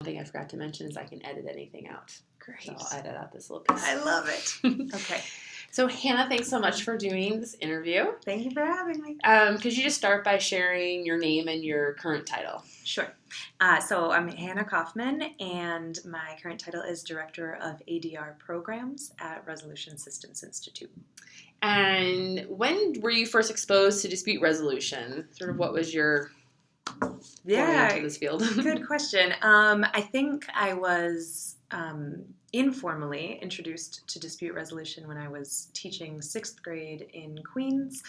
thing I forgot to mention is I can edit anything out. Great. So I'll edit out this little piece. I love it. Okay. So Hannah, thanks so much for doing this interview. Thank you for having me. Could you just start by sharing your name and your current title? Sure. So I'm Hanna Kaufman, and my current title is Director of ADR Programs at Resolution Systems Institute. And when were you first exposed to dispute resolution? Sort of what was your foray into this field? Good question. I think I was informally introduced to dispute resolution when I was teaching 6th grade in Queens,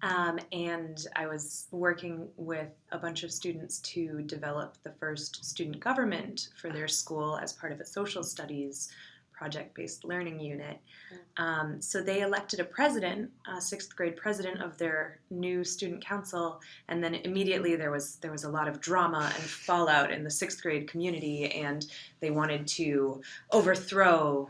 and I was working with a bunch of students to develop the first student government for their school as part of a social studies project-based learning unit. So they elected a president, a 6th grade president of their new student council, and then immediately there was a lot of drama and fallout in the 6th grade community, and they wanted to overthrow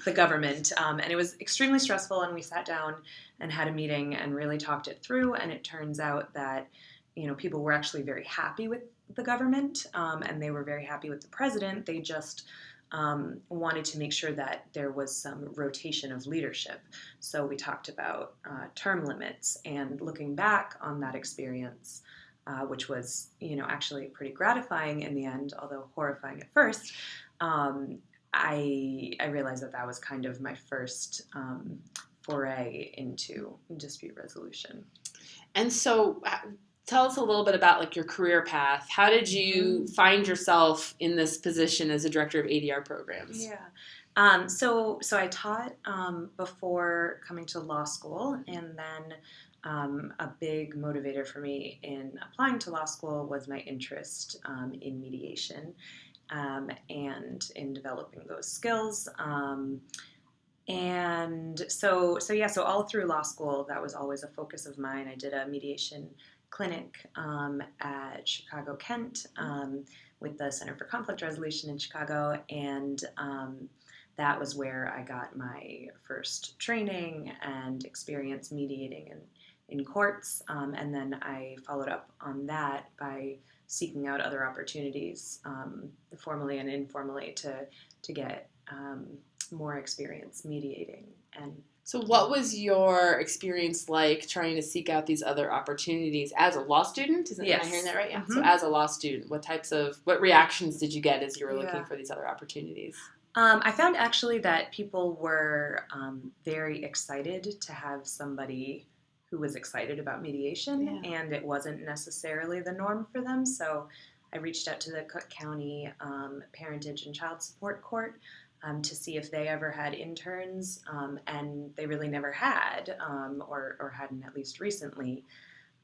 the government, and it was extremely stressful, and we sat down and had a meeting and really talked it through, and it turns out that people were actually very happy with the government, and they were very happy with the president. They just wanted to make sure that there was some rotation of leadership. So we talked about term limits, and looking back on that experience, which was, actually pretty gratifying in the end, although horrifying at first, I realized that was kind of my first foray into dispute resolution. And so tell us a little bit about your career path. How did you find yourself in this position as a director of ADR programs? Yeah. So I taught before coming to law school, and then a big motivator for me in applying to law school was my interest in mediation and in developing those skills. And so all through law school, that was always a focus of mine. I did a mediation clinic at Chicago Kent with the Center for Conflict Resolution in Chicago, and that was where I got my first training and experience mediating in courts, and then I followed up on that by seeking out other opportunities, formally and informally, to get more experience mediating. And so what was your experience like trying to seek out these other opportunities as a law student? Am I hearing that right? Yeah. So as a law student, what reactions did you get as you were looking for these other opportunities? I found actually that people were very excited to have somebody who was excited about mediation, and it wasn't necessarily the norm for them. So I reached out to the Cook County Parentage and Child Support Court to see if they ever had interns, and they really never had, or hadn't, at least recently.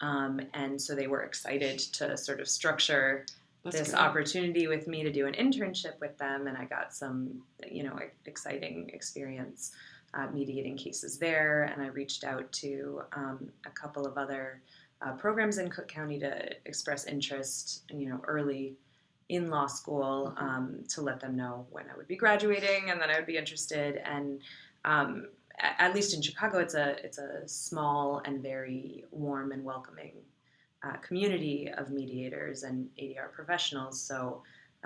And so they were excited to sort of structure this opportunity with me to do an internship with them, and I got some, exciting experience mediating cases there. And I reached out to a couple of other programs in Cook County to express interest, early in law school, to let them know when I would be graduating and that I would be interested. And at least in Chicago, it's a small and very warm and welcoming community of mediators and ADR professionals. So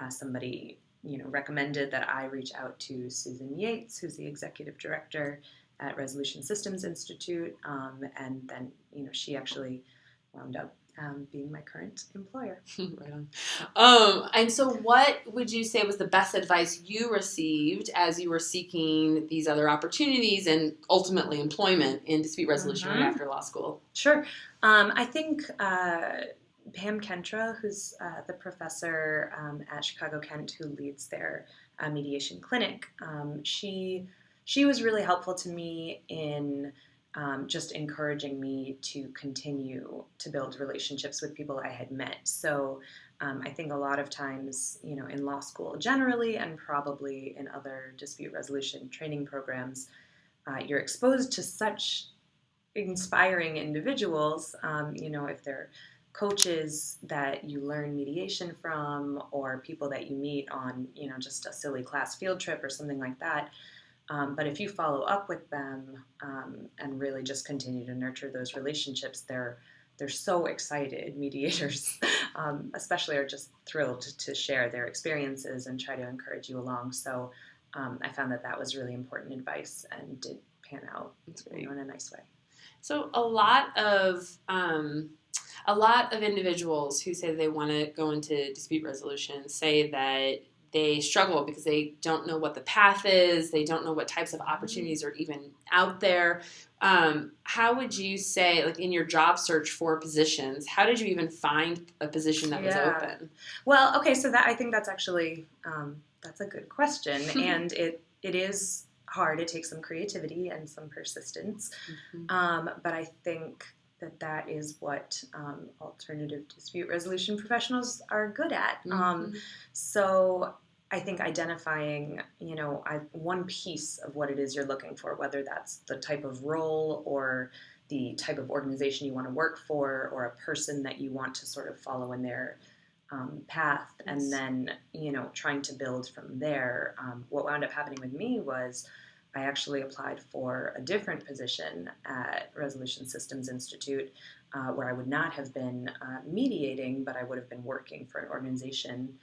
somebody recommended that I reach out to Susan Yates, who's the executive director at Resolution Systems Institute, and then she actually wound up being my current employer. Right on. And so what would you say was the best advice you received as you were seeking these other opportunities and ultimately employment in dispute resolution right after law school? Sure. I think Pam Kentra, who's the professor at Chicago Kent who leads their mediation clinic, she was really helpful to me in just encouraging me to continue to build relationships with people I had met. So I think a lot of times, in law school generally, and probably in other dispute resolution training programs, you're exposed to such inspiring individuals, if they're coaches that you learn mediation from, or people that you meet on, just a silly class field trip or something like that. But if you follow up with them and really just continue to nurture those relationships, they're they're so excited. Mediators, especially, are just thrilled to share their experiences and try to encourage you along. So I found that was really important advice and did pan out in a nice way. So a lot of individuals who say they want to go into dispute resolution say that they struggle because they don't know what the path is. They don't know what types of opportunities are even out there. How would you say, like in your job search for positions, how did you even find a position that was open? Well, okay, so I think that's actually, that's a good question. And it is hard. It takes some creativity and some persistence. But I think that is what alternative dispute resolution professionals are good at. So I think identifying, one piece of what it is you're looking for, whether that's the type of role or the type of organization you want to work for, or a person that you want to sort of follow in their path, and then, trying to build from there. What wound up happening with me was I actually applied for a different position at Resolution Systems Institute, where I would not have been mediating, but I would have been working for an organization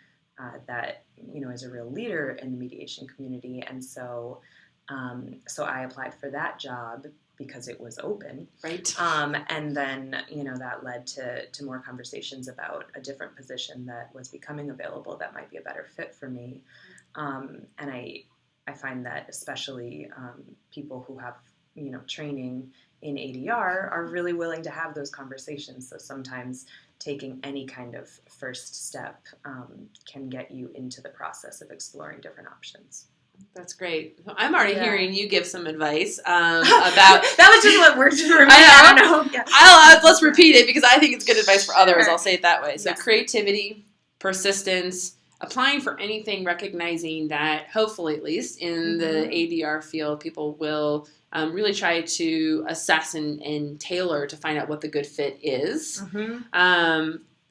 that is a real leader in the mediation community. And so I applied for that job because it was open. Right. And then, that led to more conversations about a different position that was becoming available that might be a better fit for me. And I find that especially people who have, training in ADR are really willing to have those conversations. So sometimes taking any kind of first step can get you into the process of exploring different options. That's great. I'm already hearing you give some advice about... That was just what worked for me. I don't know. Yeah. Let's repeat it because I think it's good advice for others. I'll say it that way. So creativity, persistence, applying for anything, recognizing that hopefully at least in the ADR field, people will really try to assess and tailor to find out what the good fit is.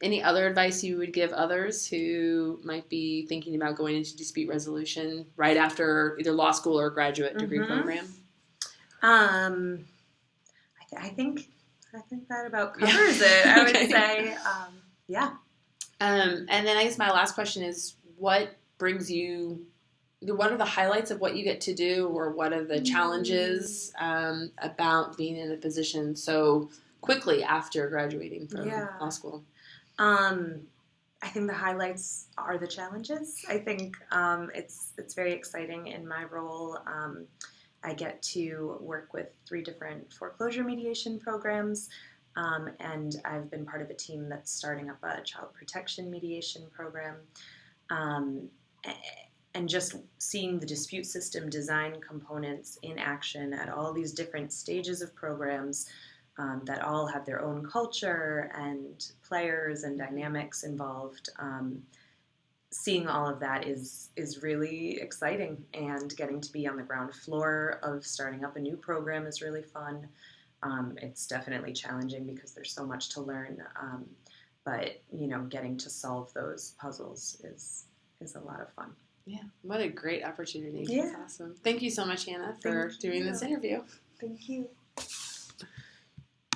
Any other advice you would give others who might be thinking about going into dispute resolution right after either law school or graduate degree program? I think that about covers it. I would say, and then I guess my last question is, what are the highlights of what you get to do, or what are the challenges about being in a position so quickly after graduating from law school? I think the highlights are the challenges. I think it's very exciting in my role. I get to work with 3 different foreclosure mediation programs, and I've been part of a team that's starting up a child protection mediation program. And just seeing the dispute system design components in action at all these different stages of programs that all have their own culture and players and dynamics involved. Seeing all of that is really exciting, and getting to be on the ground floor of starting up a new program is really fun. It's definitely challenging because there's so much to learn, but getting to solve those puzzles is a lot of fun. Yeah, what a great opportunity. Yeah. That's awesome. Thank you so much, Hanna, for doing this interview. Thank you.